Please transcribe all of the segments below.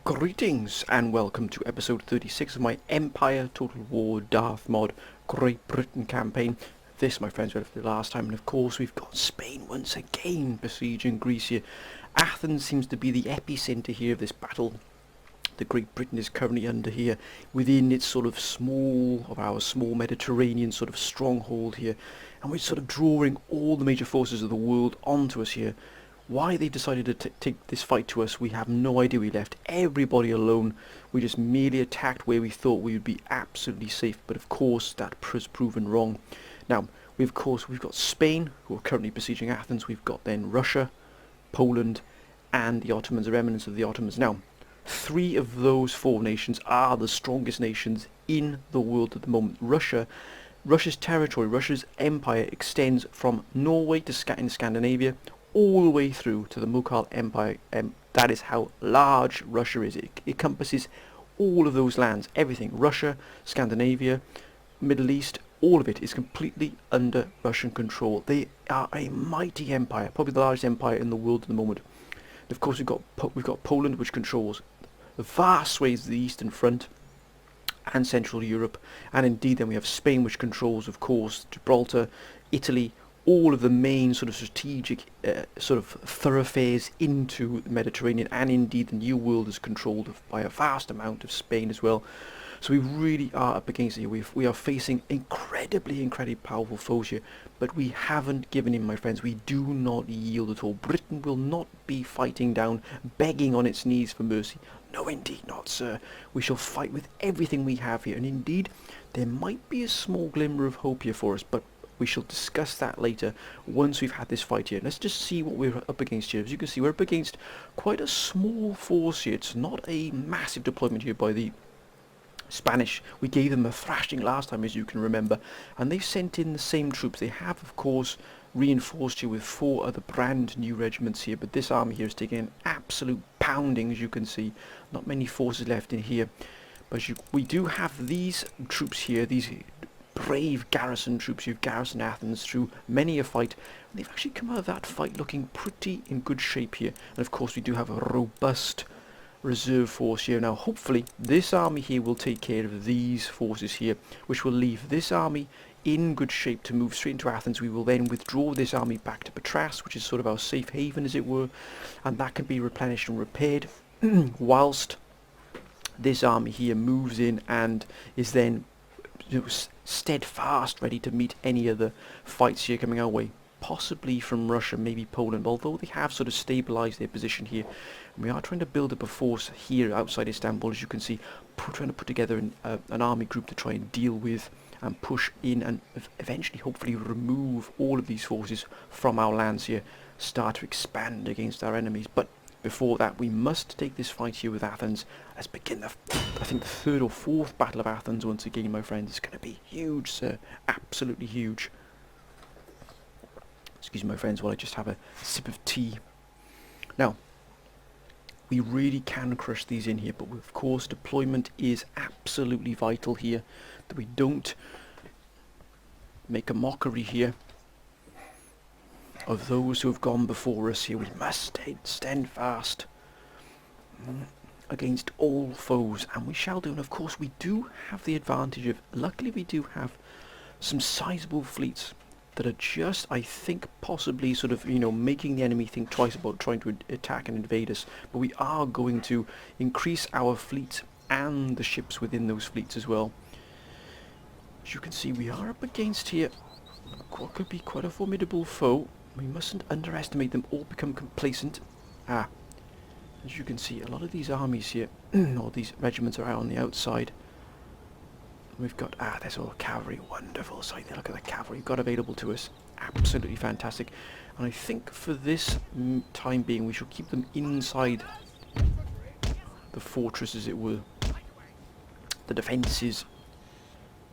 Greetings and welcome to episode 36 of my Empire Total War Darth mod Great Britain campaign. This, my friends, we left the last time, and of course we've got Spain once again besieging Greece here. Athens seems to be the epicenter here of this battle. The Great Britain is currently under here within its sort of our small Mediterranean sort of stronghold here, and we're sort of drawing all the major forces of the world onto us here. Why they decided to take this fight to us, we have no idea. We left everybody alone. We just merely attacked where we thought we would be absolutely safe, but of course that has proven wrong. Now, we've got Spain, who are currently besieging Athens. We've got then Russia, Poland, and the Ottomans, the remnants of the Ottomans. Now, three of those four nations are the strongest nations in the world at the moment. Russia's territory, Russia's empire extends from Norway to in Scandinavia, all the way through to the Mughal Empire. That is how large Russia is. It encompasses all of those lands, everything. Russia, Scandinavia, Middle East, all of it is completely under Russian control. They are a mighty empire, probably the largest empire in the world at the moment. And of course, we've got Poland, which controls the vast swathes of the Eastern Front and Central Europe, and indeed then we have Spain, which controls, of course, Gibraltar, Italy, all of the main sort of strategic sort of thoroughfares into the Mediterranean, and indeed the New World is controlled by a vast amount of Spain as well. So we really are up against it. We are facing incredibly powerful foes here, but we haven't given in, my friends. We do not yield at all. Britain will not be fighting down, begging on its knees for mercy. No, indeed not, sir. We shall fight with everything we have here, and indeed there might be a small glimmer of hope here for us, but we shall discuss that later once we've had this fight here. Let's just see what we're up against here. As you can see, we're up against quite a small force here. It's not a massive deployment here by the Spanish. We gave them a thrashing last time, as you can remember, and they've sent in the same troops. They have, of course, reinforced here with 4 other brand new regiments here, but this army here is taking an absolute pounding, as you can see. Not many forces left in here, but we do have these troops here, these brave garrison troops who've garrisoned Athens through many a fight. They've actually come out of that fight looking pretty in good shape here. And of course we do have a robust reserve force here. Now hopefully this army here will take care of these forces here, which will leave this army in good shape to move straight into Athens. We will then withdraw this army back to Patras, which is sort of our safe haven, as it were, and that can be replenished and repaired whilst this army here moves in and is then steadfast, ready to meet any other fights here coming our way, possibly from Russia, maybe Poland, although they have sort of stabilised their position here. And we are trying to build up a force here outside Istanbul, as you can see, trying to put together an army group to try and deal with and push in and eventually hopefully remove all of these forces from our lands here, start to expand against our enemies. But before that, we must take this fight here with Athens. Let's begin I think the 3rd or 4th Battle of Athens once again, my friends. It's going to be huge, sir. Absolutely huge. Excuse me, my friends, while I just have a sip of tea. Now, we really can crush these in here, but of course deployment is absolutely vital here, that we don't make a mockery here of those who have gone before us here. We must stand fast against all foes, and we shall do. And of course we do have the advantage of, luckily we do have some sizable fleets that are just, I think, possibly sort of, making the enemy think twice about trying to attack and invade us. But we are going to increase our fleet and the ships within those fleets as well. As you can see, we are up against here what could be quite a formidable foe. We mustn't underestimate them or become complacent. As you can see, a lot of these armies here, or these regiments, are out on the outside. We've got, there's all cavalry, wonderful sight. Look at the cavalry we've got available to us. Absolutely fantastic. And I think for this time being, we shall keep them inside the fortress, as it were. The defences.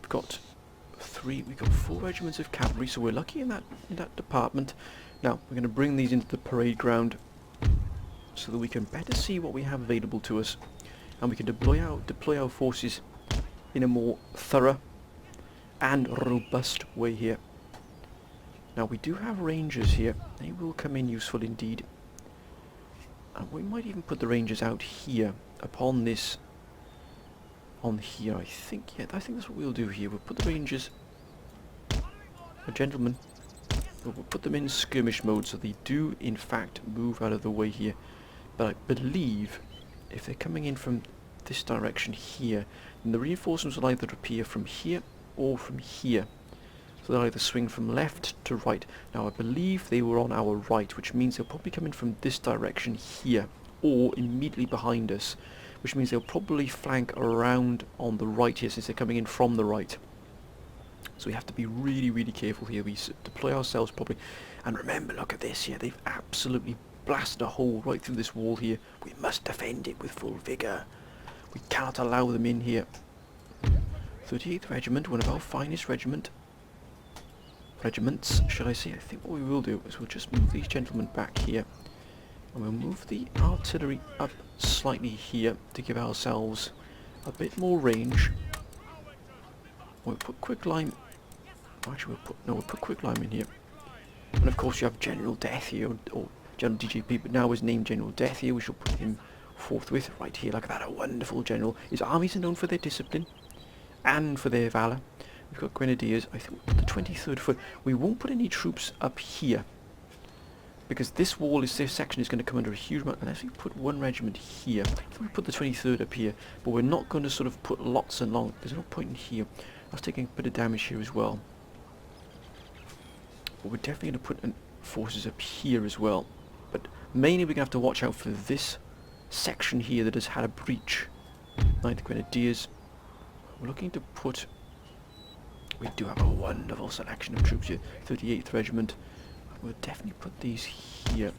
We've got 4 regiments of cavalry, so we're lucky in that department. Now we're going to bring these into the parade ground so that we can better see what we have available to us, and we can deploy our forces in a more thorough and robust way here. Now we do have rangers here. They will come in useful indeed. And we might even put the Rangers out here, upon this, on here, I think. Yeah, I think that's what we'll do here. We'll put the Rangers, gentlemen, we'll put them in skirmish mode so they do, in fact, move out of the way here. But I believe, if they're coming in from this direction here, then the reinforcements will either appear from here or from here. So they'll either swing from left to right. Now I believe they were on our right, which means they'll probably come in from this direction here, or immediately behind us, which means they'll probably flank around on the right here since they're coming in from the right. So we have to be really, really careful here. We deploy ourselves properly. And remember, look at this here. They've absolutely blasted a hole right through this wall here. We must defend it with full vigour. We cannot allow them in here. 38th Regiment, one of our finest regiments, should I say. I think what we will do is we'll just move these gentlemen back here. And we'll move the artillery up slightly here to give ourselves a bit more range. We'll put quicklime. Actually, we'll put quicklime in here. And of course, you have General Death here, or General DJP, but now his name General Death here. We shall put him forthwith right here. Look at that, a wonderful general. His armies are known for their discipline and for their valour. We've got grenadiers. I think we'll put the 23rd foot. We won't put any troops up here, because this wall, this section is going to come under a huge amount, unless we put one regiment here. I think we put the 23rd up here, but we're not going to sort of put lots and long. There's no point in here. I was taking a bit of damage here as well. But we're definitely going to put forces up here as well. But mainly we're going to have to watch out for this section here that has had a breach. 9th Grenadiers. We're looking to put... We do have a wonderful selection of troops here. 38th Regiment. We'll definitely put these here.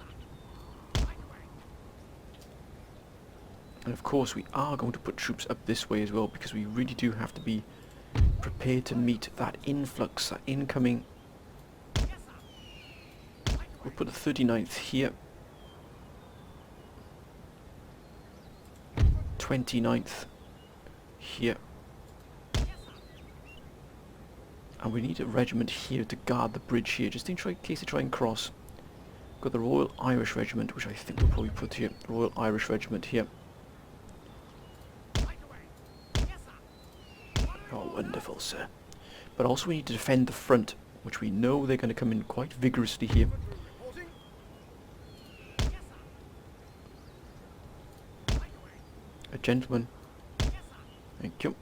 And of course we are going to put troops up this way as well, because we really do have to be prepared to meet that influx, that incoming. We'll put the 39th here. 29th here. And we need a regiment here to guard the bridge here, just in case they try and cross. We've got the Royal Irish Regiment, which I think we'll probably put here. The Royal Irish Regiment here. Oh, wonderful, sir. But also we need to defend the front, which we know they're going to come in quite vigorously here. A gentleman. Thank you.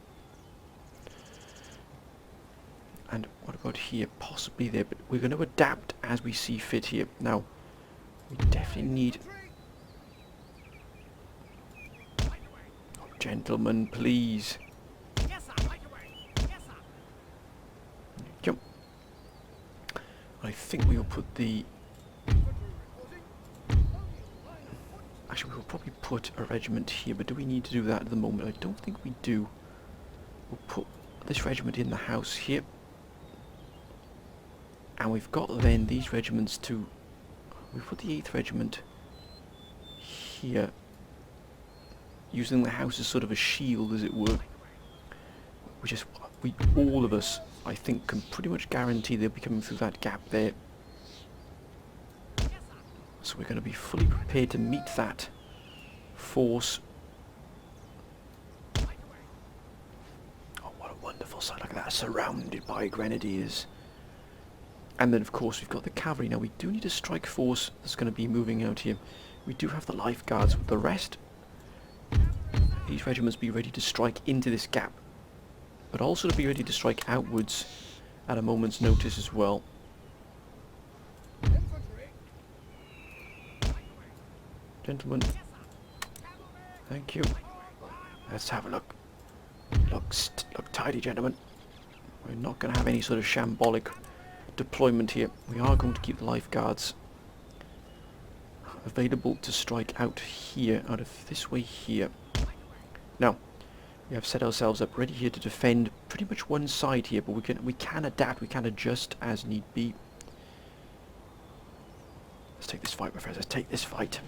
And what about here? Possibly there, but we're going to adapt as we see fit here. Now, we definitely need... Oh, gentlemen, please. Jump. I think we will put the... Actually, we will probably put a regiment here, but do we need to do that at the moment? I don't think we do. We'll put this regiment in the house here. And we've got then these regiments to... We put the 8th Regiment here, using the house as sort of a shield, as it were. Which is, all of us, I think, can pretty much guarantee they'll be coming through that gap there. So we're going to be fully prepared to meet that force. Oh, what a wonderful sight, like that, surrounded by grenadiers. And then of course we've got the cavalry. Now we do need a strike force that's going to be moving out here. We do have the life guards with the rest. These regiments be ready to strike into this gap, but also to be ready to strike outwards at a moment's notice as well. Gentlemen, thank you. Let's have a look. Look tidy, gentlemen. We're not going to have any sort of shambolic deployment here. We are going to keep the life guards available to strike out here, out of this way here. Now, we have set ourselves up ready here to defend pretty much one side here, but we can adapt, we can adjust as need be. Let's take this fight, my friends. Let's take this fight.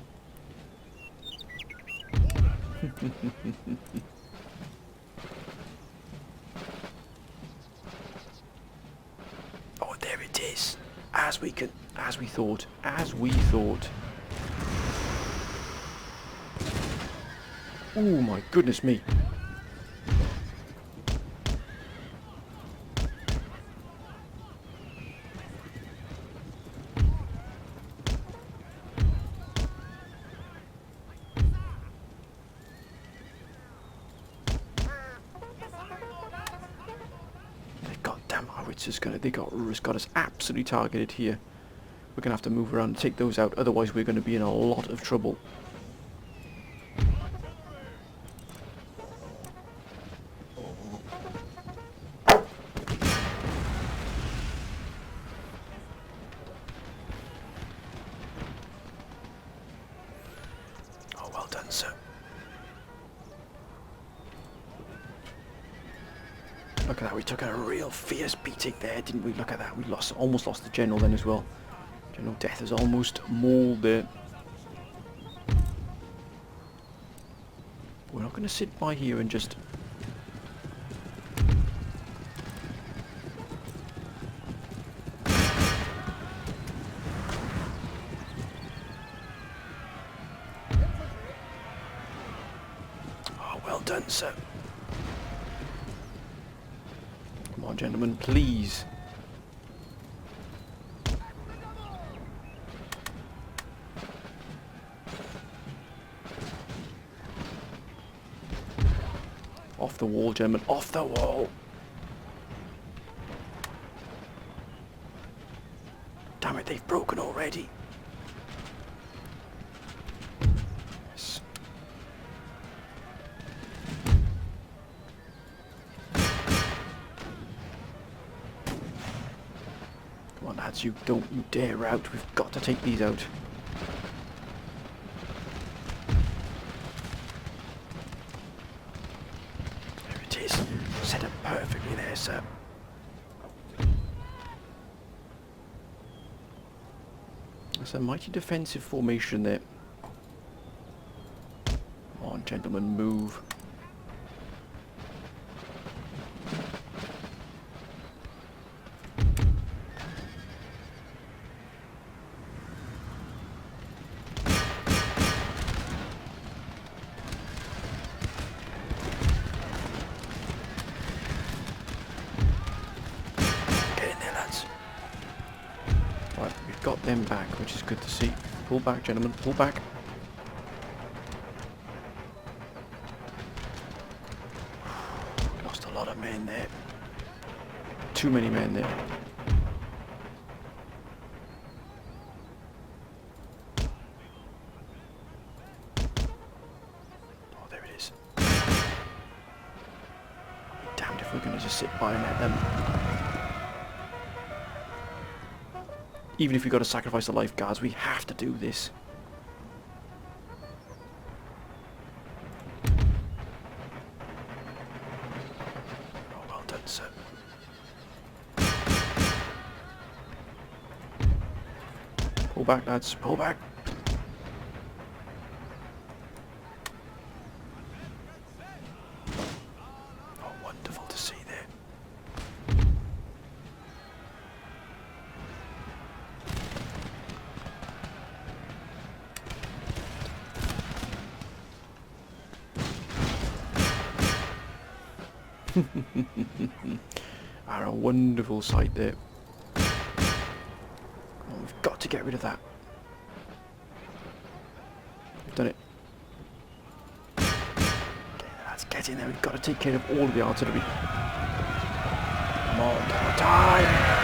Oh, there it is. As we thought. Oh my goodness me. Goddamn howitzers got us absolutely targeted here. We're gonna have to move around and take those out, otherwise we're gonna be in a lot of trouble. Oh, well done, sir. Look at that, we took a real fierce beating there, didn't we? Look at that, we almost lost the general then as well. General Death is almost mauled there. We're not going to sit by here and just... Oh, well done, sir. Come on, gentlemen, please. Off the wall, gentlemen, off the wall! Damn it, they've broken already. Yes. Come on, lads, you dare out. We've got to take these out. Set up perfectly there, sir. That's a mighty defensive formation there. Come on, gentlemen, move. Right, we've got them back, which is good to see. Pull back, gentlemen, pull back. Lost a lot of men there. Too many men there. Oh, there it is. Damned if we're going to just sit by and let them. Even if we've got to sacrifice the lifeguards, we have to do this. Oh, well done, sir. Pull back, lads, pull back. Oh, wonderful to see there. A wonderful sight there. Come on, we've got to get rid of that. We've done it. Okay, let's get in there. We've got to take care of all of the artillery. Come on, time!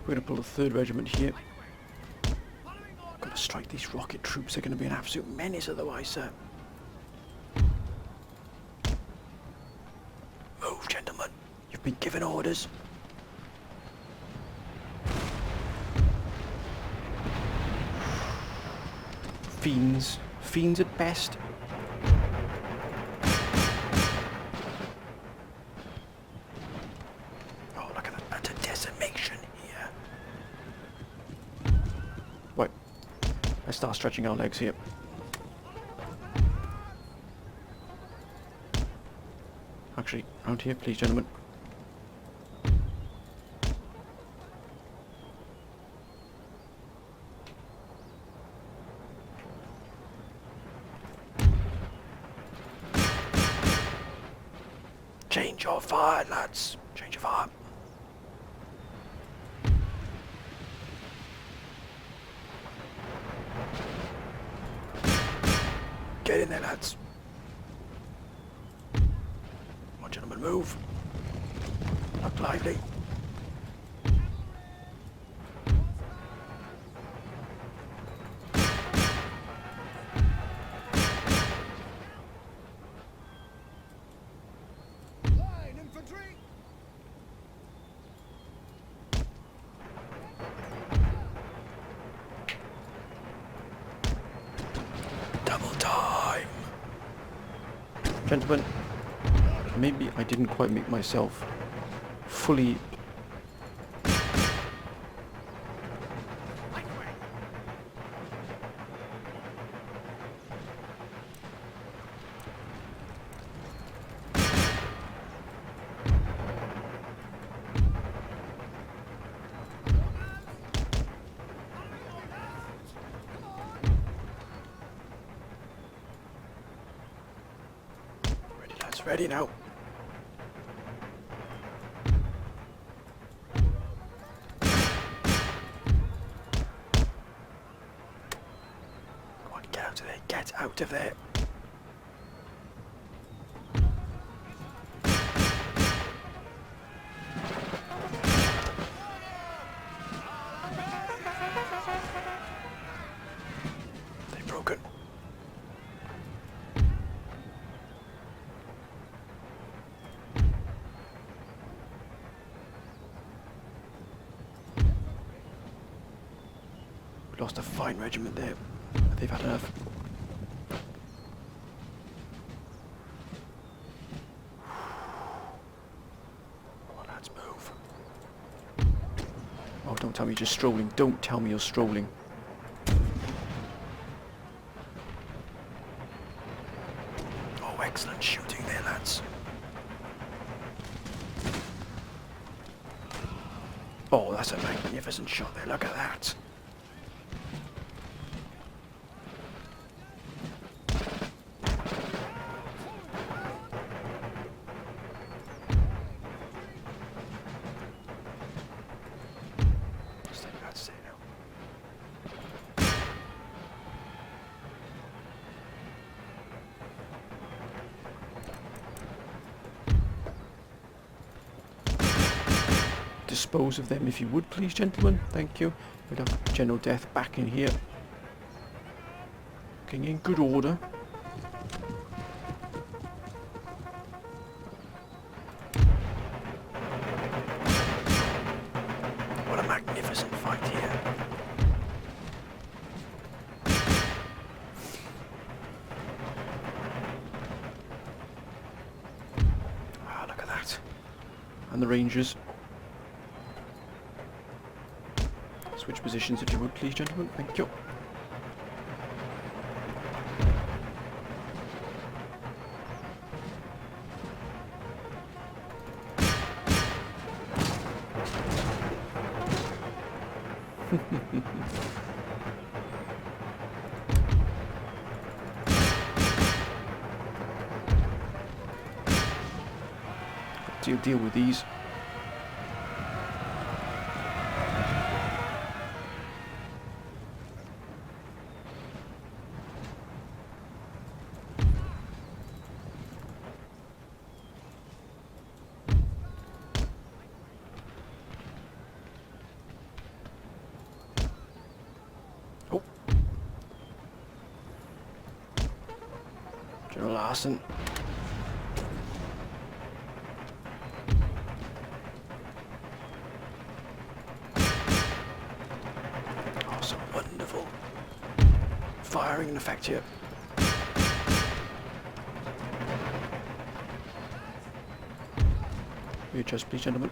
We're going to pull the 3rd Regiment here. Got to strike these rocket troops. They're going to be an absolute menace otherwise, sir. Move, gentlemen. You've been given orders. Fiends. Fiends at best. start stretching our legs here. Actually, round here, please, gentlemen. Change your fire, lads. Change your fire. Get in there, lads. Come on, gentlemen, move. Look lively. Line infantry. Double time. Gentlemen, maybe I didn't quite make myself fully... Ready, lads, ready now. Come on, get out of there, get out of there. They've broken. We lost a fine regiment there. They've had enough. Come on, lads, move. Oh, don't tell me you're just strolling. Don't tell me you're strolling. Oh, excellent shooting there, lads. Oh, that's a magnificent shot there. Look at that. Stay now, stay now. Dispose of them if you would, please, gentlemen. Thank you. We'd have General Death back in here. Looking in good order. What a magnificent fight here. Ah, look at that. And the Rangers. Switch positions if you would, please, gentlemen. Thank you. Deal with these. Oh. General Larson. Oh, some wonderful firing in effect here. Readjust, please, gentlemen.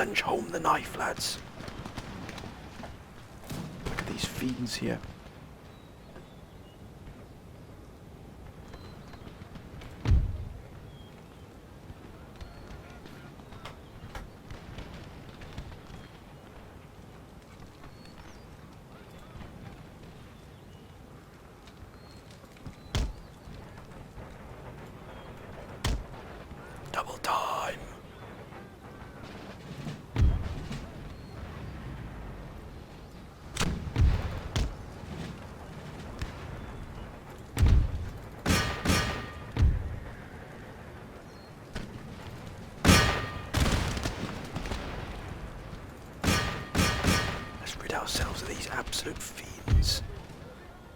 plunge home the knife, lads. Look at these fiends here. Double time. Let's rid ourselves of these absolute fiends.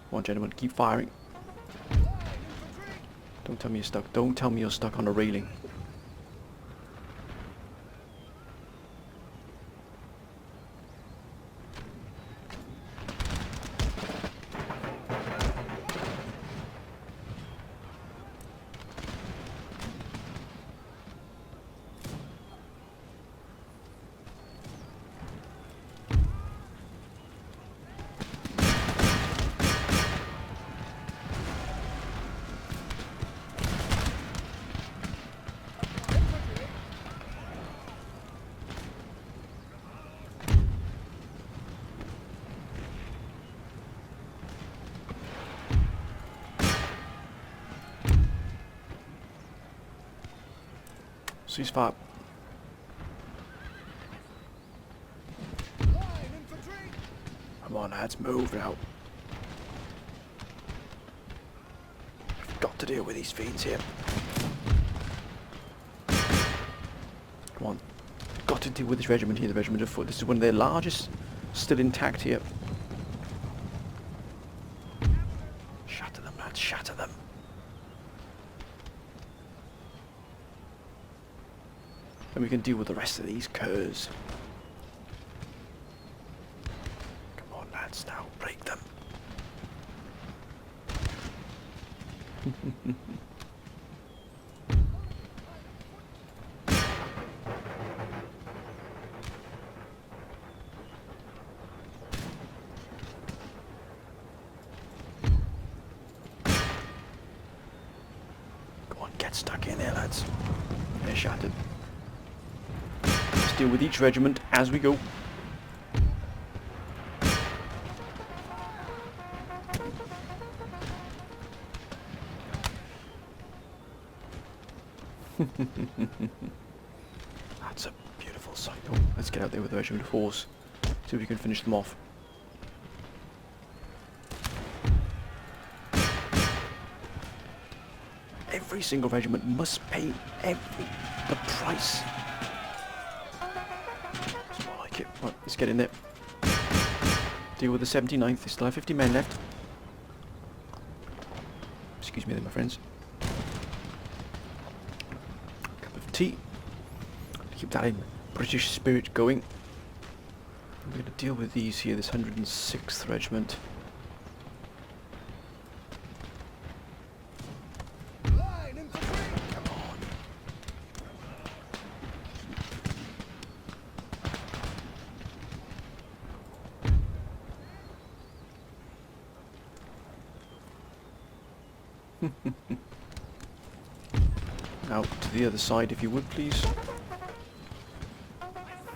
Come on, gentlemen, keep firing. Don't tell me you're stuck. Don't tell me you're stuck on a railing. Ceasefire. Line infantry. Come on, lads, move now. We've got to deal with these fiends here. Come on. Got to deal with this regiment here, the Regiment of Foot. This is one of their largest, still intact here. Shatter them, lads, shatter them. And we can deal with the rest of these curs. Come on, lads, now, break them. Go on, get stuck in there, lads. They're shattered. Let's deal with each regiment as we go. That's a beautiful sight. Oh, let's get out there with the Regiment of Horse. See if we can finish them off. Every single regiment must pay the price. That's more like it. Right, let's get in there. Deal with the 79th. They still have 50 men left. Excuse me there, my friends. Cup of tea. Keep that in British spirit going. We're going to deal with these here, this 106th Regiment. Line infantry. Come on. Now to the other side, if you would, please.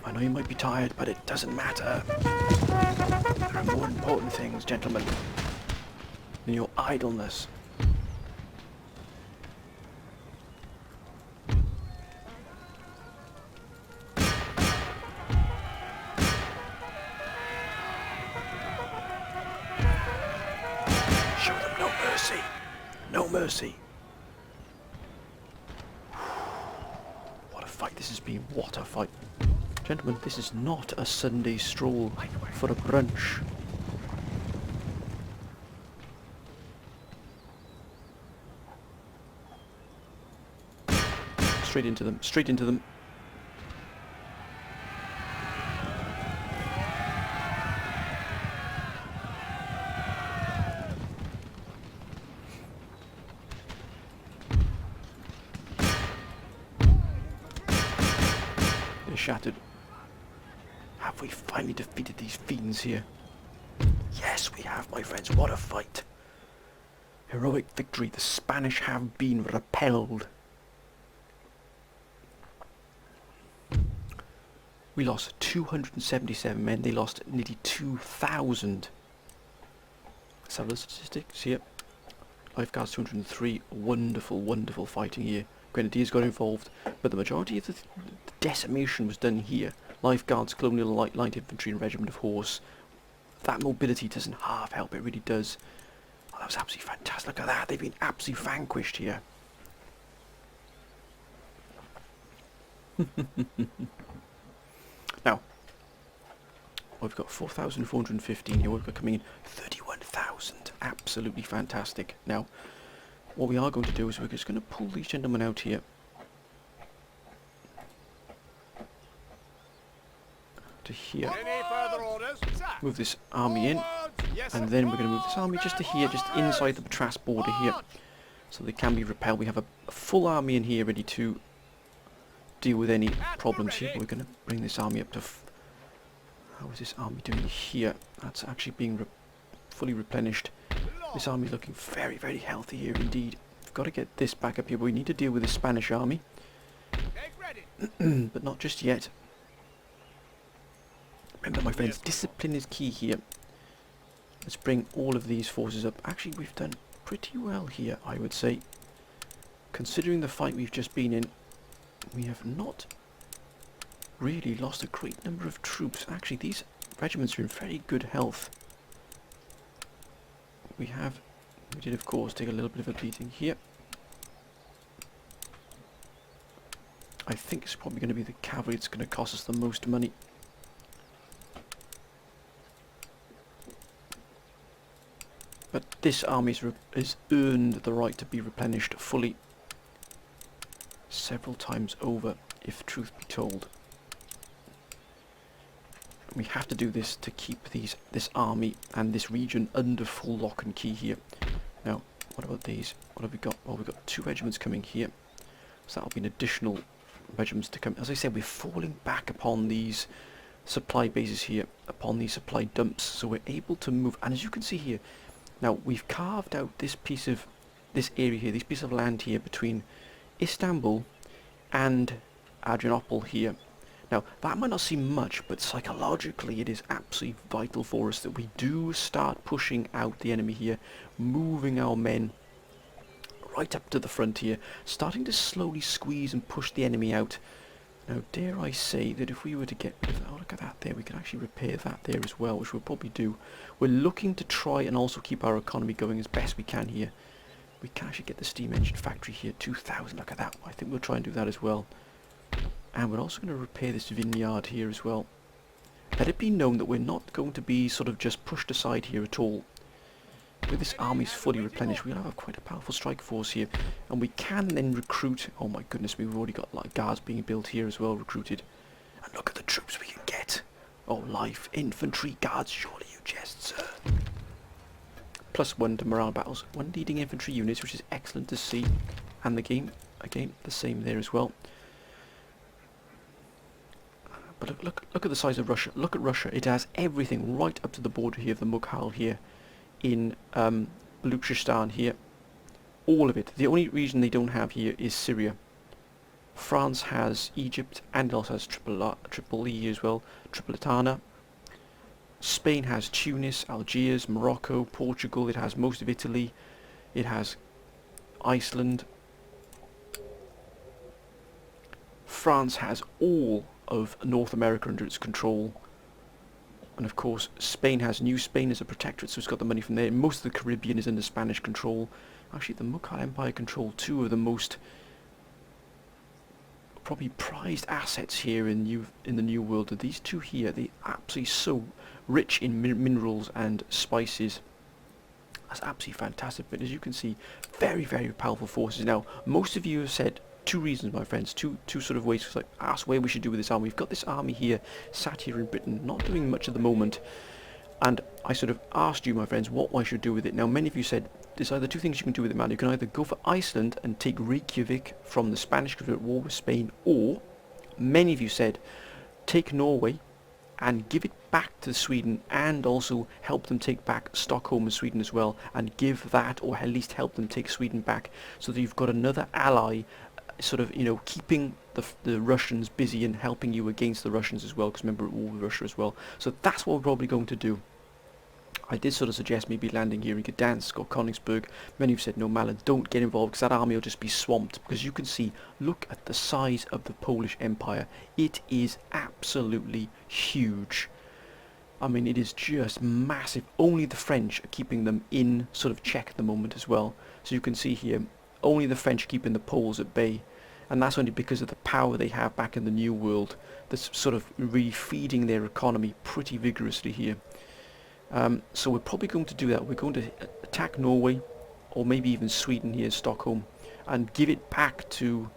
I know you might be tired, but it doesn't matter. There are more important things, gentlemen, than your idleness. Show them no mercy. No mercy. What a fight this has been. What a fight. Gentlemen, this is not a Sunday stroll for a brunch. Straight into them, straight into them. They're shattered. Have we finally defeated these fiends here? Yes, we have, my friends. What a fight. Heroic victory. The Spanish have been repelled. We lost 277 men. They lost nearly 2,000. Let's have the statistics here. Lifeguards 203. Wonderful, wonderful fighting here. Grenadiers got involved, but the majority of the decimation was done here. Lifeguards, Colonial Light Infantry and Regiment of Horse. That mobility doesn't half help, it really does. Oh, that was absolutely fantastic. Look at that, they've been absolutely vanquished here. Now, we've got 4,415 here, we've got coming in 31,000. Absolutely fantastic. Now, what we are going to do is we're just going to pull these gentlemen out here. To here. Any further orders? Sir. Move this army in. Yes, And then we're going to move this army just to here, just inside the Patras border here. So they can be repelled. We have a full army in here ready to deal with any problems here. We're going to bring this army up to... How is this army doing here? That's actually being fully replenished. This army is looking very, very healthy here indeed. We've got to get this back up here, but we need to deal with the Spanish army. But not just yet. Remember, my friends, discipline is key here. Let's bring all of these forces up. Actually, we've done pretty well here, I would say. Considering the fight we've just been in, we have not really lost a great number of troops. Actually, these regiments are in very good health. We did of course take a little bit of a beating here. I think it's probably going to be the cavalry that's going to cost us the most money. But this army has earned the right to be replenished fully several times over, if truth be told. We have to do this to keep this army and this region under full lock and key here. Now, what about these? What have we got? Well, we've got 2 regiments coming here. So that'll be an additional regiments to come. As I said, we're falling back upon these supply bases here, upon these supply dumps. So we're able to move. And as you can see here, now we've carved out this area here, this piece of land here between Istanbul and Adrianople here. Now, that might not seem much, but psychologically it is absolutely vital for us that we do start pushing out the enemy here, moving our men right up to the front here, starting to slowly squeeze and push the enemy out. Now, dare I say that if we were to get rid of that, oh, look at that there, we can actually repair that there as well, which we'll probably do. We're looking to try and also keep our economy going as best we can here. We can actually get the steam engine factory here, 2,000, look at that. I think we'll try and do that as well. And we're also going to repair this vineyard here as well. Let it be known that we're not going to be sort of just pushed aside here at all. With this army's fully replenished, we'll have quite a powerful strike force here. And we can then recruit, oh my goodness, we've already got like guards being built here as well, recruited. And look at the troops we can get. Oh, life infantry guards, surely you jest, sir. +1 to morale battles. 1 leading infantry units, which is excellent to see. And the game, again, the same there as well. But look at the size of Russia. Look at Russia. It has everything right up to the border here of the Mughal here in Baluchistan here. All of it. The only region they don't have here is Syria. France has Egypt and it also has Tripoli as well. Tripolitana. Spain has Tunis, Algiers, Morocco, Portugal. It has most of Italy. It has Iceland. France has all of North America under its control, and of course Spain has New Spain as a protectorate, so it's got the money from there. Most of the Caribbean is under Spanish control. Actually, the Mughal Empire control 2 of the most probably prized assets here in the New World. These 2 here, they absolutely so rich in minerals and spices. That's absolutely fantastic. But as you can see, very, very powerful forces. Now, most of you have said 2 reasons, my friends, two sort of ways to ask where we should do with this army. We've got this army here, sat here in Britain, not doing much at the moment, and I sort of asked you, my friends, what I should do with it. Now, many of you said there's either 2 things you can do with it, man. You can either go for Iceland and take Reykjavik from the Spanish because we're at war with Spain, or many of you said take Norway and give it back to Sweden, and also help them take back Stockholm and Sweden as well, and give that, or at least help them take Sweden back, so that you've got another ally, sort of, keeping the Russians busy and helping you against the Russians as well, because remember, we're all with Russia as well. So that's what we're probably going to do. I did sort of suggest maybe landing here in Gdansk or Königsberg. Many have said, no, Malin, don't get involved, because that army will just be swamped. Because you can see, look at the size of the Polish Empire. It is absolutely huge. I mean, it is just massive. Only the French are keeping them in sort of check at the moment as well. So you can see here, only the French keeping the Poles at bay. And that's only because of the power they have back in the New World. That's sort of really feeding their economy pretty vigorously here. So we're probably going to do that. We're going to attack Norway, or maybe even Sweden here, Stockholm, and give it back to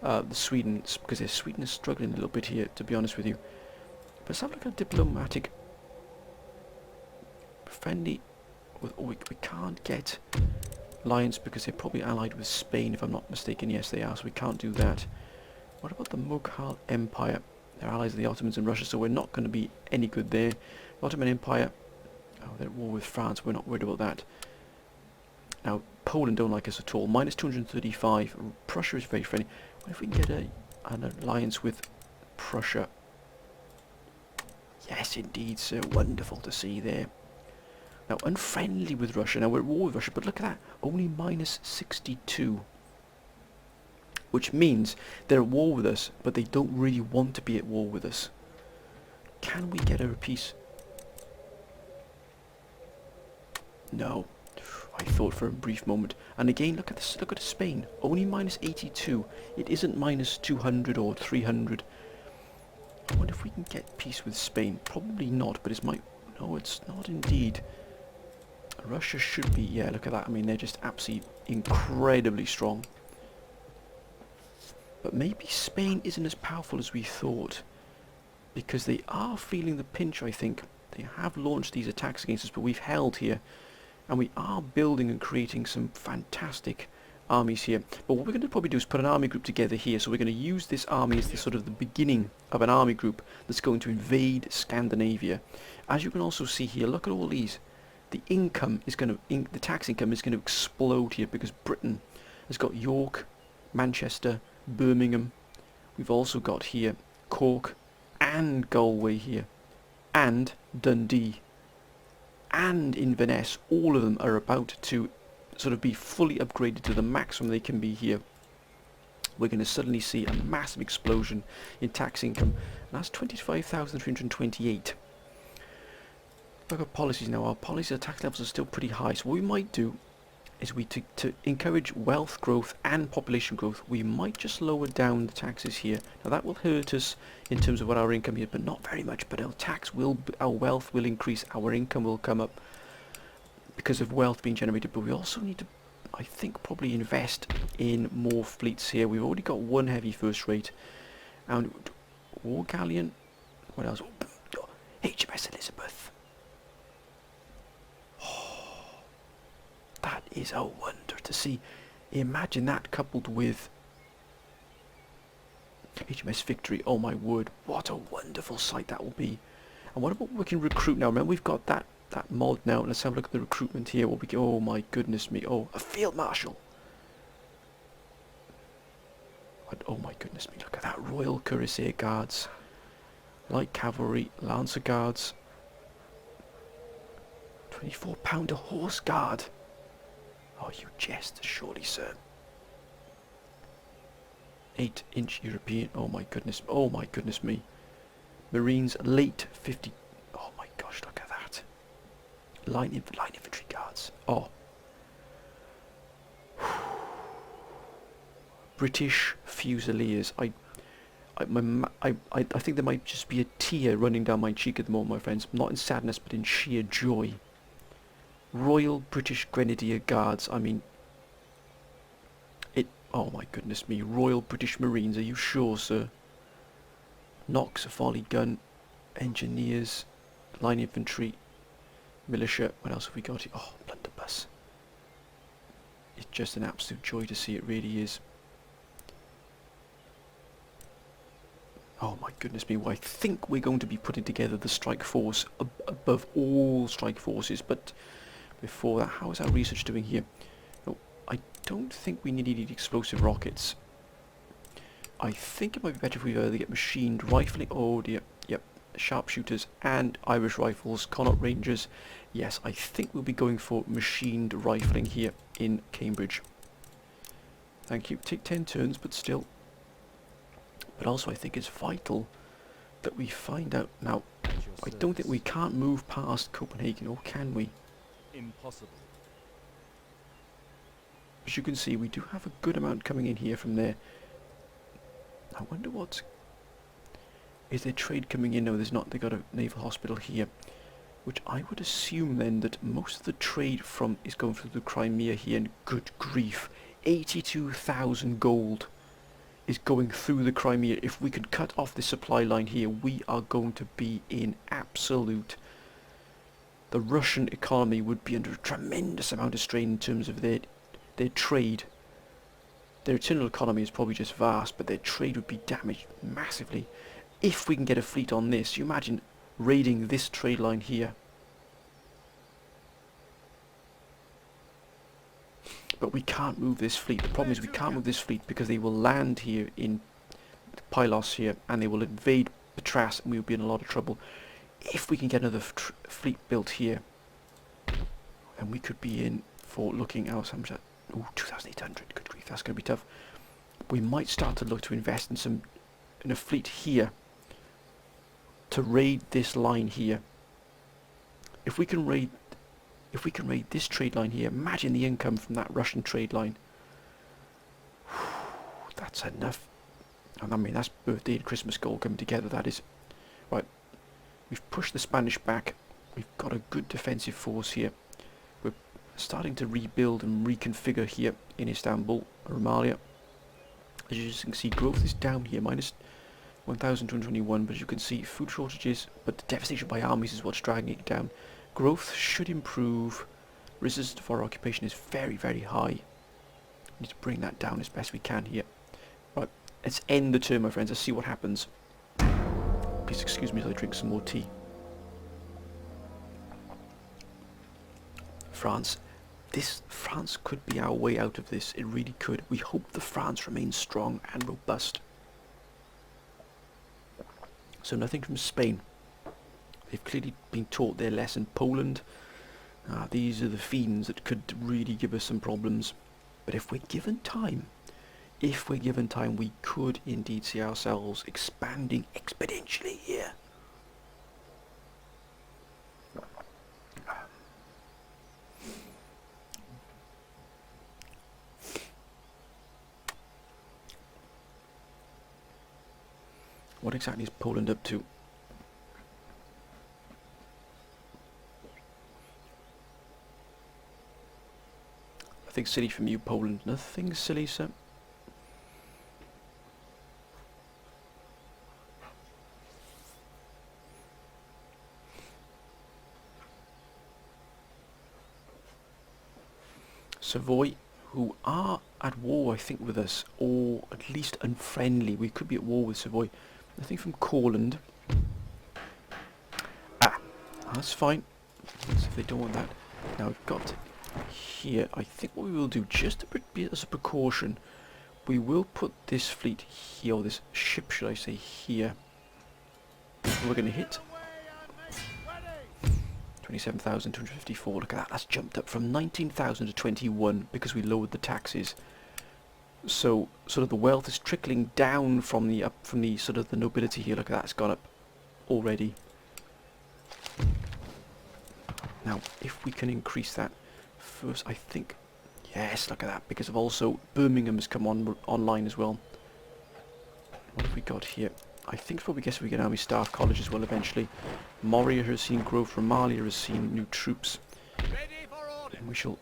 the Sweden, because Sweden is struggling a little bit here, to be honest with you. But let's have a look at diplomatic, friendly. We can't get alliance because they're probably allied with Spain, if I'm not mistaken. Yes, they are. So we can't do that. What about the Mughal Empire? They're allies of the Ottomans and Russia, so we're not going to be any good there. The Ottoman Empire. Oh, they're at war with France. We're not worried about that. Now, Poland don't like us at all. Minus 235. Prussia is very friendly. What if we can get an alliance with Prussia? Yes, indeed, sir. Wonderful to see there. Now, unfriendly with Russia. Now, we're at war with Russia, but look at that. Only minus 62. Which means they're at war with us, but they don't really want to be at war with us. Can we get her a peace? No, I thought for a brief moment. And again, look at this. Look at Spain. Only minus 82. It isn't minus 200 or 300. I wonder if we can get peace with Spain. Probably not, but it's my. No, it's not indeed. Russia should be. Yeah, look at that. I mean, they're just absolutely incredibly strong. But maybe Spain isn't as powerful as we thought, because they are feeling the pinch. I think they have launched these attacks against us, but we've held here. And we are building and creating some fantastic armies here. But what we're going to probably do is put an army group together here. So we're going to use this army as the sort of the beginning of an army group that's going to invade Scandinavia. As you can also see here, look at all these. The income is going to, the tax income is going to explode here, because Britain has got York, Manchester, Birmingham. We've also got here Cork and Galway here, and Dundee. And Inverness, all of them are about to sort of be fully upgraded to the maximum they can be here. We're going to suddenly see a massive explosion in tax income. And that's 25,328. Look at policies now. Our policies, our tax levels are still pretty high. So what we might do is to encourage wealth growth and population growth, we might just lower down the taxes here. Now that will hurt us in terms of what our income is, but not very much. But our wealth will increase, our income will come up because of wealth being generated. But we also need to, I think, probably invest in more fleets here. We've already got one heavy first rate, and war galleon. What else? HMS Elizabeth. That is a wonder to see. Imagine that coupled with HMS Victory. Oh my word, what a wonderful sight that will be. And what about we can recruit now? Remember, we've got that mod now. Let's have a look at the recruitment here. What we get? Oh my goodness me. Oh, a field marshal. Oh my goodness me. Look at that. Royal Cuirassier Guards, light cavalry, Lancer Guards, 24-pounder horse guard. Oh, you jest, surely, sir. 8-inch European. Oh my goodness me. Marines, late 50. Oh my gosh, look at that. Line infantry guards. Oh. British Fusiliers. I think there might just be a tear running down my cheek at the moment, my friends. Not in sadness, but in sheer joy. Royal British Grenadier Guards. I mean, oh my goodness me. Royal British Marines. Are you sure, sir? Knox, a volley gun, engineers, line infantry, militia. What else have we got here? Oh, blunderbuss. It's just an absolute joy to see. It really is. Oh my goodness me, well, I think we're going to be putting together the strike force above all strike forces, but before that, how is our research doing here? No, I don't think we need explosive rockets. I think it might be better if we either get machined rifling, oh dear, yep, sharpshooters and Irish rifles, Connaught Rangers. Yes, I think we'll be going for machined rifling here in Cambridge. Thank you. Take 10 turns, but still. But also I think it's vital that we find out now. I don't think we can't move past Copenhagen, or can we? Impossible. As you can see, we do have a good amount coming in here from there. I wonder what... Is there trade coming in? No, there's not. They got a naval hospital here. Which I would assume then that most of the trade from is going through the Crimea here, and good grief, 82,000 gold is going through the Crimea. If we could cut off the supply line here, we are going to be in absolute... The Russian economy would be under a tremendous amount of strain in terms of their trade. Their internal economy is probably just vast, but their trade would be damaged massively. If we can get a fleet on this, you imagine raiding this trade line here. But we can't move this fleet. The problem is we can't move this fleet because they will land here in Pylos here, and they will invade Patras, and we will be in a lot of trouble. If we can get another fleet built here, then we could be in for looking else. How much that? Ooh, 2,800. Good grief, that's going to be tough. We might start to look to invest in a fleet here to raid this line here. If we can raid this trade line here, imagine the income from that Russian trade line. That's enough. And I mean, that's birthday and Christmas gold coming together, that is. Right, we've pushed the Spanish back. We've got a good defensive force here. We're starting to rebuild and reconfigure here in Istanbul, Romalia. As you can see, growth is down here, minus 1,221, but as you can see, food shortages, but the devastation by armies is what's dragging it down. Growth should improve. Resistance for occupation is very, very high. We need to bring that down as best we can here. Right, let's end the turn, my friends. Let's see what happens. Please excuse me as I drink some more tea. France. France could be our way out of this. It really could. We hope the France remains strong and robust. So nothing from Spain. They've clearly been taught their lesson. Poland, these are the fiends that could really give us some problems. But if we're given time, we could indeed see ourselves expanding exponentially here. What exactly is Poland up to? Nothing silly from you, Poland. Nothing silly, sir. Savoy, who are at war, I think, with us, or at least unfriendly. We could be at war with Savoy. Nothing from Courland. That's fine. So if they don't want that. Now we've got here, I think what we will do, just to be as a precaution, we will put this fleet here, or this ship, should I say, here. We're going to hit 27,254. Look at that. That's jumped up from 19,000 to 21 because we lowered the taxes. So sort of the wealth is trickling down from the sort of the nobility here. Look at that, it's gone up already. Now, if we can increase that first, I think, yes, look at that, because of also Birmingham has come online as well. What have we got here? I think probably guess we get Army Staff College as well eventually. Moria has seen growth. Romalia has seen new troops. And we shall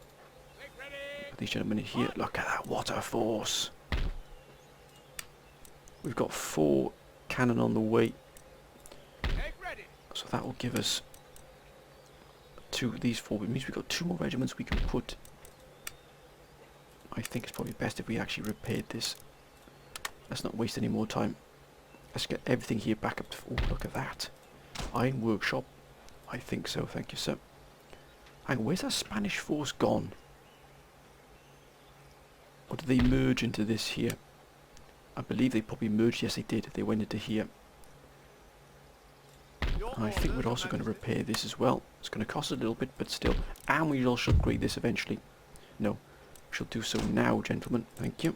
put these gentlemen in here. Look at that, what a force! We've got 4 cannon on the way. So that will give us these 4. It means we've got 2 more regiments we can put. I think it's probably best if we actually repaired this. Let's not waste any more time. Let's get everything here back up to... Oh, look at that. Iron workshop. I think so, thank you, sir. Hang on, where's our Spanish force gone? Or did they merge into this here? I believe they probably merged. Yes, they did. They went into here. And I think we're also going to repair this as well. It's going to cost a little bit, but still. And we also upgrade this eventually. No, we shall do so now, gentlemen. Thank you.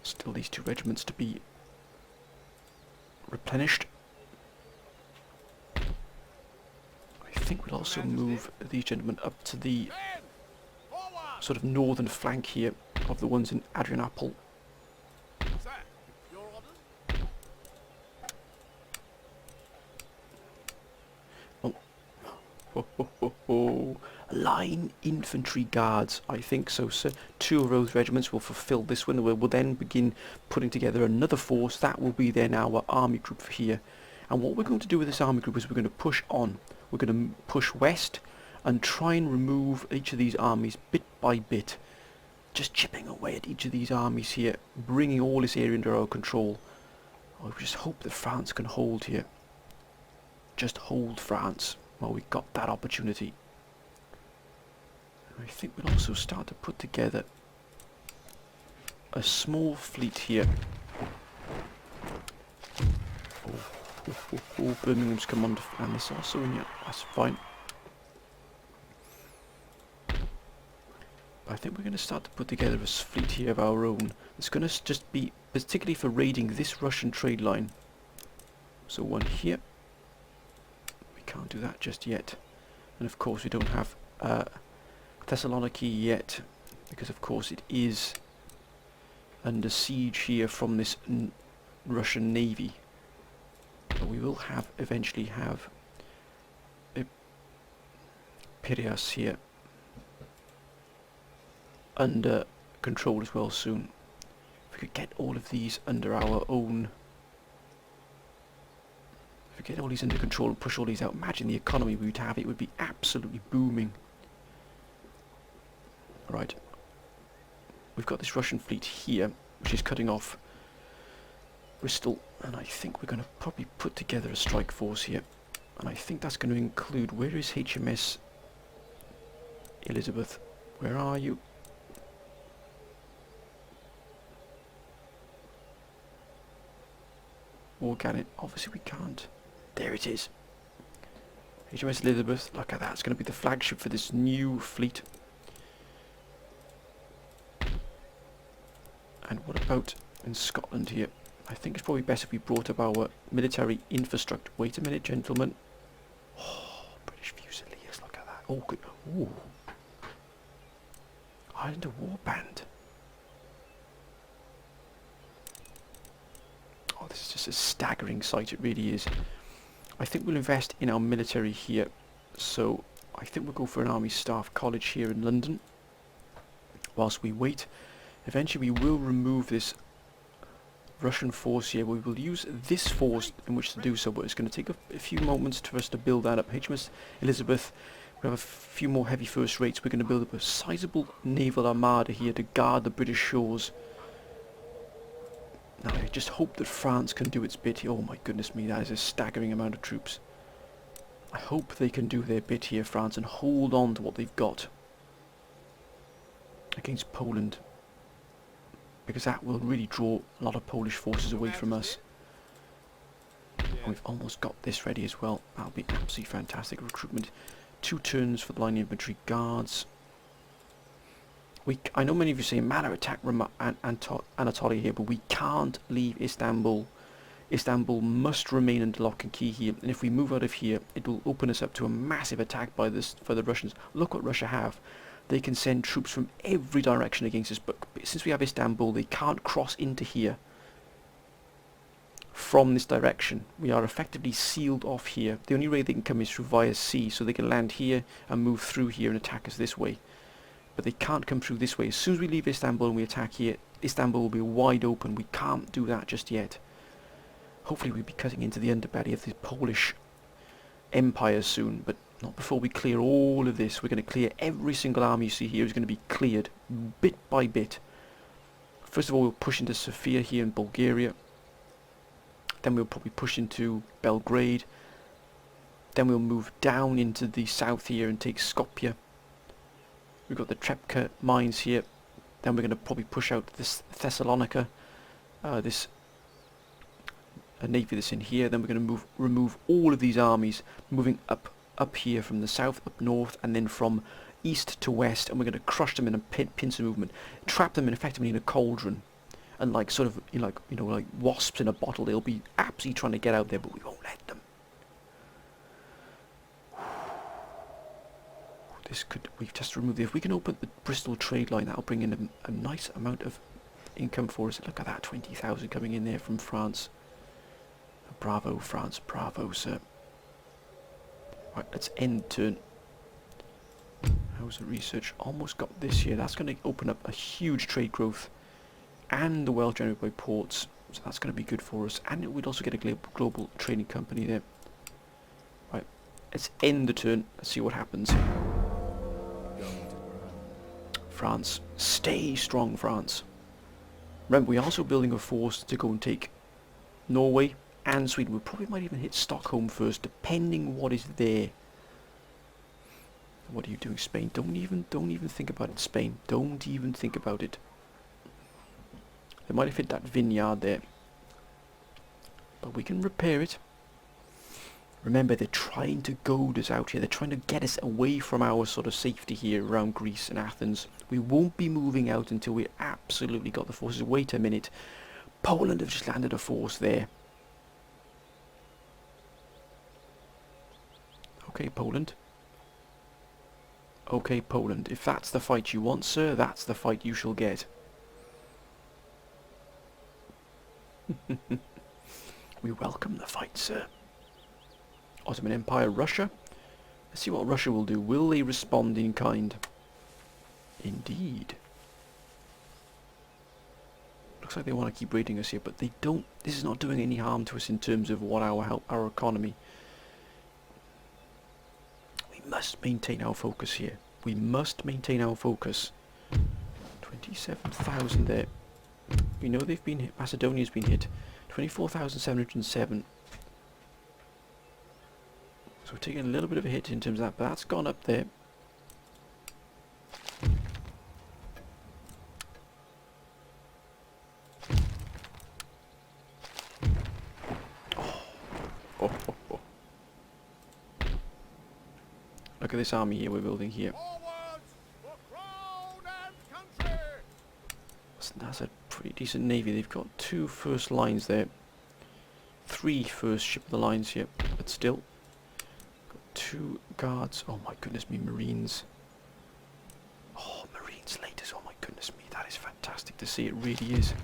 Still these 2 regiments to be replenished. I think we'll also move these gentlemen up to the sort of northern flank here of the ones in Adrianople. Oh. Line infantry guards. I think so, sir. 2 of those regiments will fulfill this one. We'll then begin putting together another force. That will be then our army group for here. And what we're going to do with this army group is we're going to push on. We're going to push west and try and remove each of these armies bit by bit. Just chipping away at each of these armies here, bringing all this area under our control. I just hope that France can hold here. Just hold France. Well, we got that opportunity. I think we'll also start to put together a small fleet here. Oh, Birmingham's come on, and this also in here. That's fine. I think we're going to start to put together a fleet here of our own. It's going to just be particularly for raiding this Russian trade line. So one here. We can't do that just yet. And of course we don't have Thessaloniki yet, because of course it is under siege here from this Russian navy. But we will eventually have Piraeus here under control as well soon. If we could get all of these under our own... If we get all these under control and push all these out, imagine the economy we would have. It would be absolutely booming. Right. We've got this Russian fleet here, which is cutting off Bristol, and I think we're going to probably put together a strike force here. And I think that's going to include... Where is HMS Elizabeth? Where are you? Organic. Obviously we can't. There it is. HMS Elizabeth. Look at that. It's going to be the flagship for this new fleet. And what about in Scotland here? I think it's probably best if we brought up our military infrastructure. Wait a minute, gentlemen. Oh, British Fusiliers. Look at that. Oh, good. Ooh. Islander Warband. Oh, this is just a staggering sight. It really is. I think we'll invest in our military here. So I think we'll go for an Army Staff College here in London. Whilst we wait. Eventually we will remove this Russian force here. We will use this force in which to do so, but it's going to take a few moments for us to build that up. HMS Elizabeth, we have a few more heavy first rates. We're going to build up a sizable naval armada here to guard the British shores. Now I just hope that France can do its bit here. Oh my goodness me, that is a staggering amount of troops. I hope they can do their bit here, France, and hold on to what they've got against Poland. Because that will really draw a lot of Polish forces away from us. And we've almost got this ready as well. That'll be absolutely fantastic recruitment. 2 turns for the line infantry guards. I know many of you say Mana attack Anatolia here, but we can't leave Istanbul. Istanbul must remain under lock and key here, and if we move out of here, it will open us up to a massive attack for the Russians. Look what Russia have. They can send troops from every direction against us, but since we have Istanbul, they can't cross into here from this direction. We are effectively sealed off here. The only way they can come is through via sea, so they can land here and move through here and attack us this way. But they can't come through this way. As soon as we leave Istanbul and we attack here, Istanbul will be wide open. We can't do that just yet. Hopefully we'll be cutting into the underbelly of the Polish Empire soon, but not before we clear all of this. We're going to clear every single army you see here is going to be cleared bit by bit First of all, we'll push into Sofia here in Bulgaria. Then we'll probably push into Belgrade. Then we'll move down into the south here and take Skopje. We've got the Trepka mines here. Then we're going to probably push out this Thessalonica, this navy that's in here. Then we're going to remove all of these armies, moving up here from the south, up north, and then from east to west. And we're going to crush them in a pincer movement, trap them effectively in a cauldron, and like sort of like wasps in a bottle. They'll be absolutely trying to get out there, but we won't let them. We've just removed if we can open the Bristol trade line, that'll bring in a nice amount of income for us. Look at that, 20,000 coming in there from France. Bravo, France, bravo, sir. Right, let's end turn. How's the research? Almost got this here. That's going to open up a huge trade growth and the wealth generated by ports. So that's going to be good for us. And we'd also get a global trading company there. Right, let's end the turn. Let's see what happens. France. Stay strong, France. Remember, we're also building a force to go and take Norway and Sweden. We probably might even hit Stockholm first, depending what is there. What are you doing, Spain? Don't even think about it, Spain. Don't even think about it. They might have hit that vineyard there, but we can repair it. Remember, they're trying to goad us out here. They're trying to get us away from our sort of safety here around Greece and Athens. We won't be moving out until we absolutely got the forces. Wait a minute. Poland have just landed a force there. Okay, Poland. Okay, Poland. If that's the fight you want, sir, that's the fight you shall get. We welcome the fight, sir. Ottoman Empire, Russia. Let's see what Russia will do. Will they respond in kind? Indeed. Looks like they want to keep raiding us here, but they don't. This is not doing any harm to us in terms of what our economy. We must maintain our focus here. We must maintain our focus. 27,000 there. We know they've been hit. Macedonia's been hit. 24,707. So we're taking a little bit of a hit in terms of that, but that's gone up there. Oh. Look at this army here we're building here. Forwards for crown and country. That's a pretty decent navy. They've got 2 first lines there. 3 first ship of the lines here, but still. 2 guards. Oh my goodness me, marines. Oh, marine slaters. Oh my goodness me, that is fantastic to see. It really is.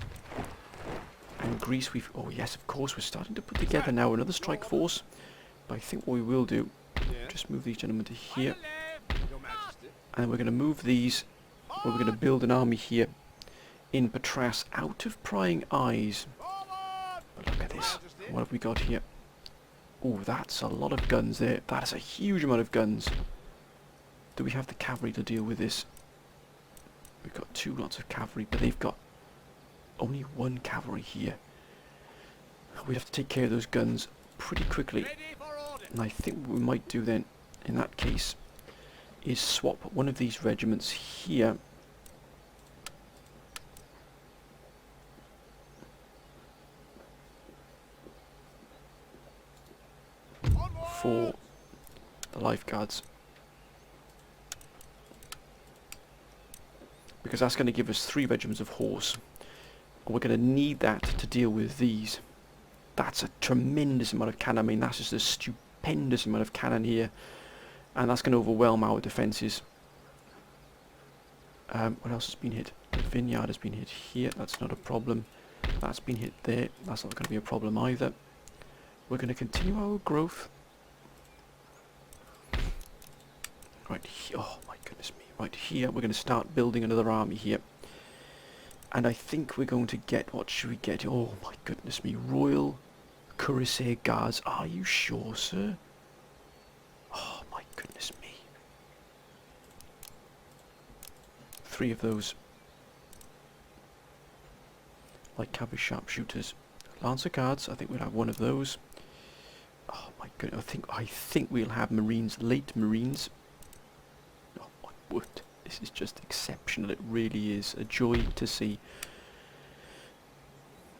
And Greece, oh yes, of course, we're starting to put together now another strike force. But I think what we will do, just move these gentlemen to here, and we're going to move these. We're going to build an army here in Patras, out of prying eyes. But look at this. What have we got here? Oh, that's a lot of guns there. That is a huge amount of guns. Do we have the cavalry to deal with this? We've got 2 lots of cavalry, but they've got only 1 cavalry here. We'd have to take care of those guns pretty quickly. And I think what we might do then, in that case, is swap one of these regiments here for the lifeguards, because that's going to give us 3 regiments of horse, and we're going to need that to deal with these. That's a tremendous amount of cannon. I mean, that's just a stupendous amount of cannon here, and that's going to overwhelm our defences. What else has been hit? The vineyard has been hit here. That's not a problem. That's been hit there. That's not going to be a problem either. We're going to continue our growth. Right here, oh my goodness me, right here we're going to start building another army here. And I think we're going to get, what should we get? Oh my goodness me, Royal Cuirassier Guards. Are you sure, sir? Oh my goodness me. 3 of those. Light cavalry sharpshooters. Lancer guards, I think we'll have one of those. Oh my goodness, I think we'll have marines, late marines. Oh my word, this is just exceptional. It really is a joy to see.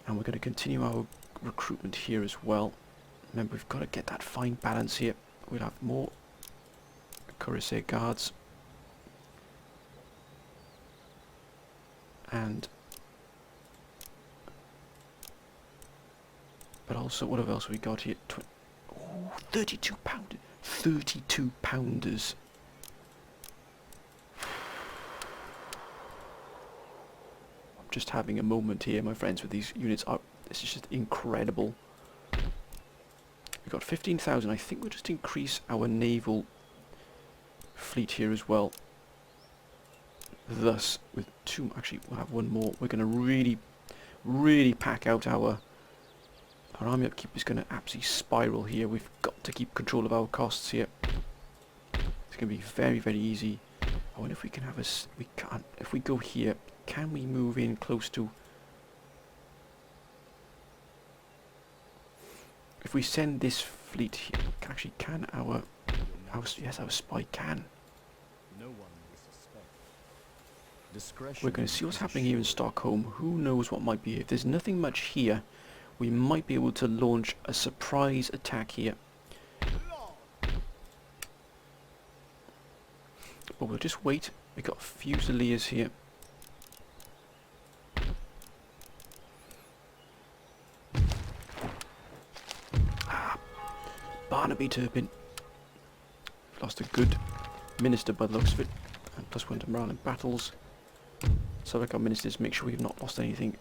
And we're going to continue our recruitment here as well. Remember, we've got to get that fine balance here. We'll have more cuirassier guards. And but also, what else have we got here? 32 pounders. 32 pounders. I'm just having a moment here, my friends, with these units. This is just incredible. We've got 15,000. I think we'll just increase our naval fleet here as well. Thus, with two, actually we'll have one more. We're going to really pack out our army upkeep is going to absolutely spiral here. We've got to keep control of our costs here. It's going to be very, very easy. I wonder if we can have we can't. If we go here, can we move in close to? If we send this fleet here, actually, can our yes, our spy can. No one will suspect. Discretion. We're going to see what's happening here in Stockholm. Who knows what might be here. If there's nothing much here, we might be able to launch a surprise attack here. But we'll just wait. We've got Fusiliers here. Barnaby Turpin. Lost a good minister by the looks of it. And +1 to morale in battles. So like our ministers, make sure we've not lost anything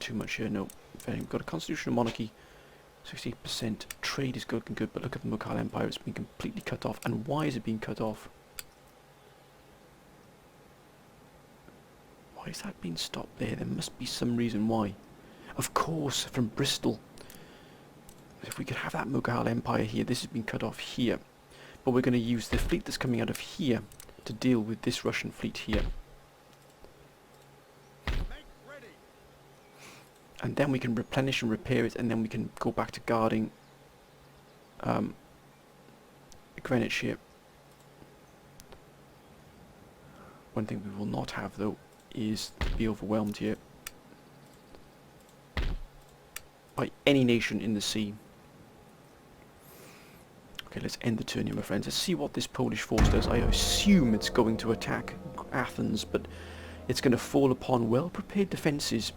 too much here. No. We've got a constitutional monarchy. 60%. Trade is looking good, but look at the Mughal Empire. It's been completely cut off. And why is it being cut off? Why is that being stopped there? There must be some reason why. Of course, from Bristol. If we could have that Mughal Empire here, this has been cut off here. But we're going to use the fleet that's coming out of here to deal with this Russian fleet here. And then we can replenish and repair it, and then we can go back to guarding Greenwich here. One thing we will not have, though, is to be overwhelmed here by any nation in the sea. Okay, let's end the turn here, my friends. Let's see what this Polish force does. I assume it's going to attack Athens, but it's going to fall upon well-prepared defences.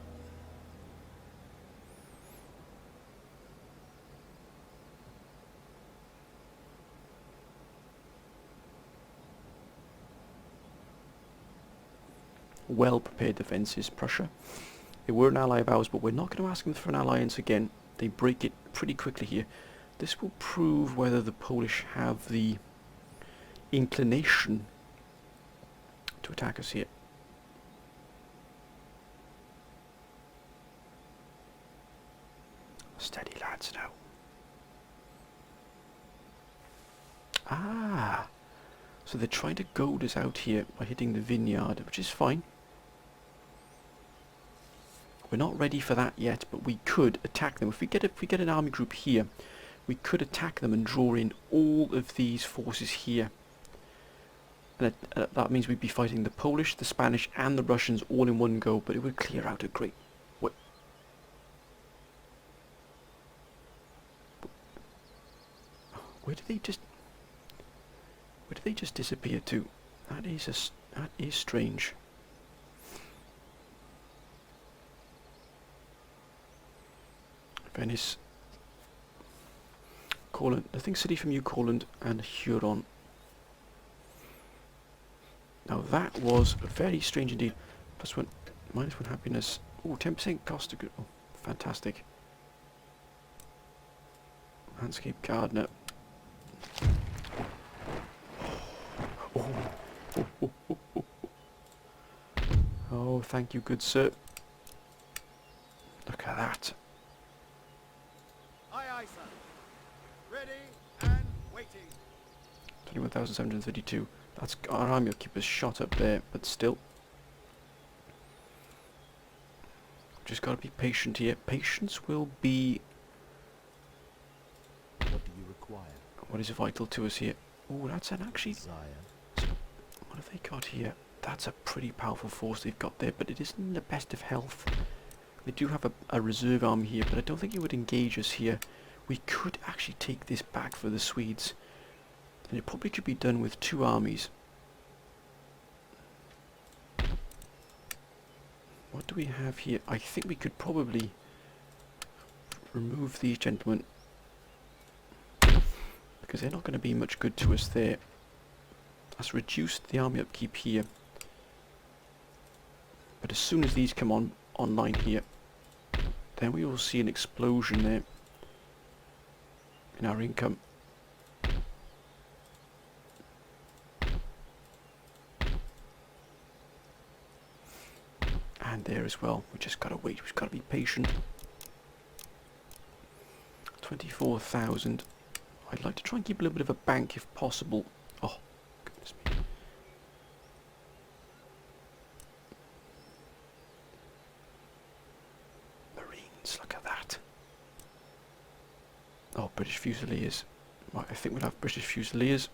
Well-prepared defences, Prussia. They were an ally of ours, but we're not going to ask them for an alliance again. They break it pretty quickly here. This will prove whether the Polish have the inclination to attack us here. Steady, lads, now. Ah! So they're trying to goad us out here by hitting the vineyard, which is fine. We're not ready for that yet, but we could attack them. If we get an army group here, we could attack them and draw in all of these forces here. And that means we'd be fighting the Polish, the Spanish, and the Russians all in one go. But it would clear out a great. What? Where did they just? Where did they just disappear to? That is strange. Venice, Courland, nothing city from you, Courland, and Huron. Now that was very strange indeed. +1, -1 happiness. Oh, 10% cost of good. Oh, fantastic. Landscape gardener. Oh, thank you, good sir. Look at that. Aye, aye, sir. Ready and waiting. 21,732. That's our army upkeepers shot up there, but still. Just gotta be patient here. Patience will be What do you require? what is vital to us here. Oh, that's an actually... Desire. What have they got here? That's a pretty powerful force they've got there, but it isn't in the best of health. They do have a reserve army here, but I don't think it would engage us here. We could actually take this back for the Swedes. And it probably could be done with 2 armies. What do we have here? I think we could probably remove these gentlemen, because they're not going to be much good to us there. That's reduced the army upkeep here. But as soon as these come online here, then we will see an explosion there in our income. And there as well. We just gotta wait. We've gotta be patient. 24,000. I'd like to try and keep a little bit of a bank if possible. Oh, goodness me. Marines, look at that. Oh, British Fusiliers. Right, I think we'll have British Fusiliers.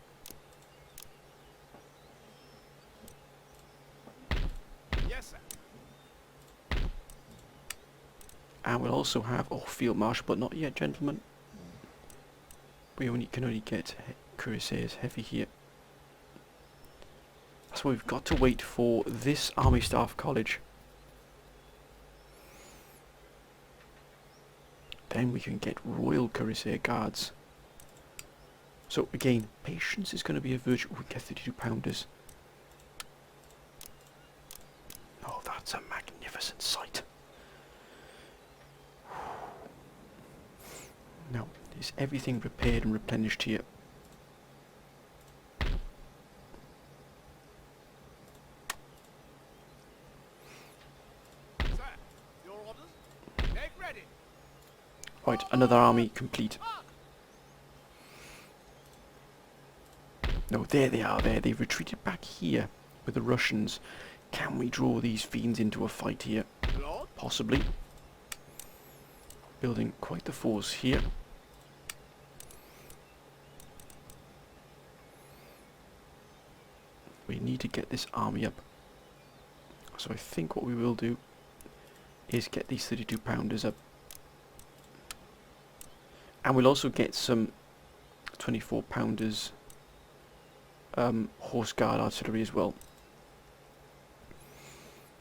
Yes, sir. And we'll also have, oh, Field Marshal, but not yet, gentlemen. We can only get Cuirassiers heavy here. That's why we've got to wait for this Army Staff College. Then we can get Royal Cuirassier Guards. So again, patience is going to be a virtue. We get 32 pounders. Oh, that's a magnificent sight. Now, is everything repaired and replenished here? Sir, your orders? Make ready. Right, another army complete. No, there they are there. They've retreated back here with the Russians. Can we draw these fiends into a fight here? Lord, Possibly. Building quite the force here. We need to get this army up. So I think what we will do is get these 32 pounders up. And we'll also get some 24 pounders horse guard artillery as well.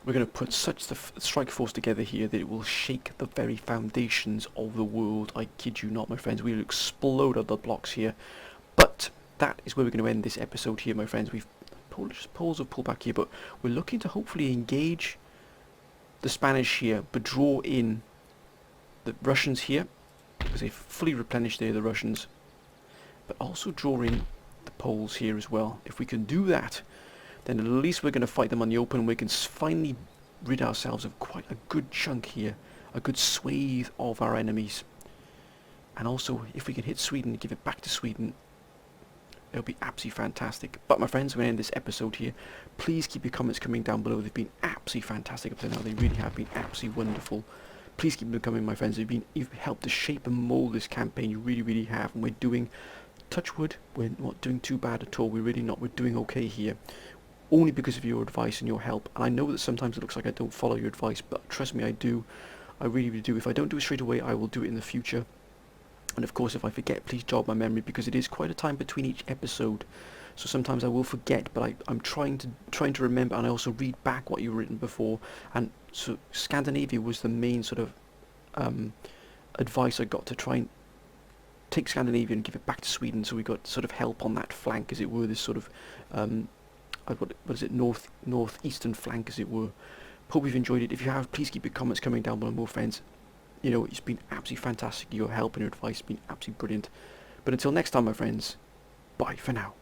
We're going to put such the strike force together here that it will shake the very foundations of the world. I kid you not, my friends. We will explode other blocks here. But that is where we're going to end this episode here, my friends. Poles have pulled back here, but we're looking to hopefully engage the Spanish here, but draw in the Russians here, because they've fully replenished there, the Russians, but also draw in the Poles here as well. If we can do that, then at least we're going to fight them on the open. We can finally rid ourselves of quite a good chunk here, a good swathe of our enemies. And also, if we can hit Sweden and give it back to Sweden, it'll be absolutely fantastic. But my friends, we're going to end this episode here. Please keep your comments coming down below. They've been absolutely fantastic up to now. They really have been absolutely wonderful. Please keep them coming, my friends. You've helped to shape and mould this campaign. You really, really have. And we're doing, touch wood, we're not doing too bad at all. We're really not. We're doing okay here. Only because of your advice and your help. And I know that sometimes it looks like I don't follow your advice, but trust me, I do. I really, really do. If I don't do it straight away, I will do it in the future. And of course, if I forget, please jog my memory, because it is quite a time between each episode. So sometimes I will forget, but I'm trying to remember, and I also read back what you've written before. And so Scandinavia was the main sort of advice I got, to try and take Scandinavia and give it back to Sweden. So we got sort of help on that flank, as it were, this sort of what is it, northeastern flank, as it were. Hope you've enjoyed it. If you have, please keep your comments coming down below, more friends. You know, it's been absolutely fantastic. Your help and your advice has been absolutely brilliant. But until next time, my friends, bye for now.